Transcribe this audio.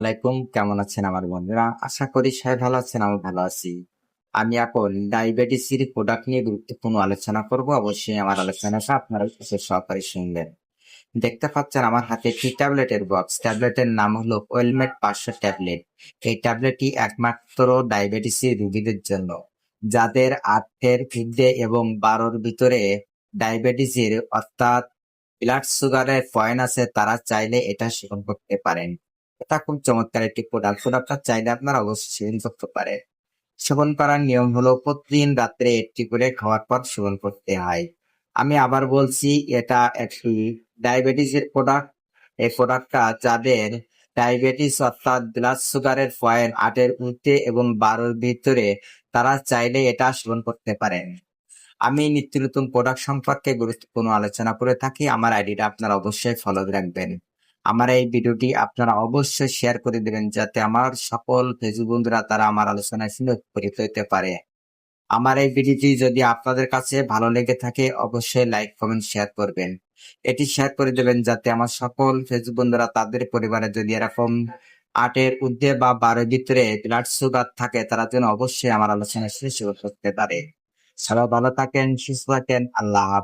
আলাইকুম, কেমন আছেন আমার বন্ধুরা? আশা করি সবাই ভালো আছেন, আমি ভালো আছি। আমি এখন ডায়াবেটিসের প্রোডাক্ট নিয়ে গুরুত্বপূর্ণ আলোচনা করব। অবশ্যই আমার আলোচনাটা আপনারা বিশেষ সহকারে শুনবেন। দেখতে পাচ্ছেন আমার হাতে একটি ট্যাবলেটের বক্স। ট্যাবলেটের নাম হলো ওয়েলমেট 500 ট্যাবলেট। এই ট্যাবলেটটি একমাত্র ডায়াবেটিসের রোগীদের জন্য, যাদের 8-এর ঊর্ধ্বে এবং 12-র ভিতরে ডায়াবেটিসের অর্থাৎ ব্লাড সুগারের পয়েন্ট আছে, তারা চাইলে এটা সেবন করতে পারেন। এটা খুব চমৎকার একটি প্রোডাক্ট। প্রোডাক্টটা চাইলে আপনারা অবশ্যই সেবন করতে পারেন। সেবন করার নিয়ম হলো প্রতিদিন রাত্রে একটি করে খাওয়ার পর সেবন করতে হয়। আমি আবার বলছি, এটা একটি ডায়াবেটিসের প্রোডাক্ট। এই প্রোডাক্টটা যাদের ডায়াবেটিস অর্থাৎ ব্লাড সুগারের পয়েন্ট 8-এর ঊর্ধ্বে এবং 12-র ভিতরে, তারা চাইলে এটা সেবন করতে পারেন। আমি নিত্য নতুন প্রোডাক্ট সম্পর্কে গুরুত্বপূর্ণ আলোচনা করে থাকি। আমার আইডিটা আপনারা অবশ্যই ফলো রাখবেন। আমার এই ভিডিওটি আপনারা অবশ্যই শেয়ার করে দেবেন, যাতে আমার সকল ফেসবুক বন্ধুরা তারা আমার আলোচনায় শুনে উপকৃত হতে পারে। আমার এই ভিডিওটি যদি আপনাদের কাছে ভালো লেগে থাকে, অবশ্যই লাইক, কমেন্ট, শেয়ার করবেন। এটি শেয়ার করে দেবেন যাতে আমার সকল ফেসবুক বন্ধুরা তাদের পরিবারে যদি এরকম 8-এর ঊর্ধ্বে বা 12-এর ভিতরে ব্লাড সুগার থাকে, তারা যেন অবশ্যই আমার আলোচনা শেষ করতে পারে। সবাই ভালো থাকেন, সুস্থ থাকেন। আল্লাহ হাফেজ।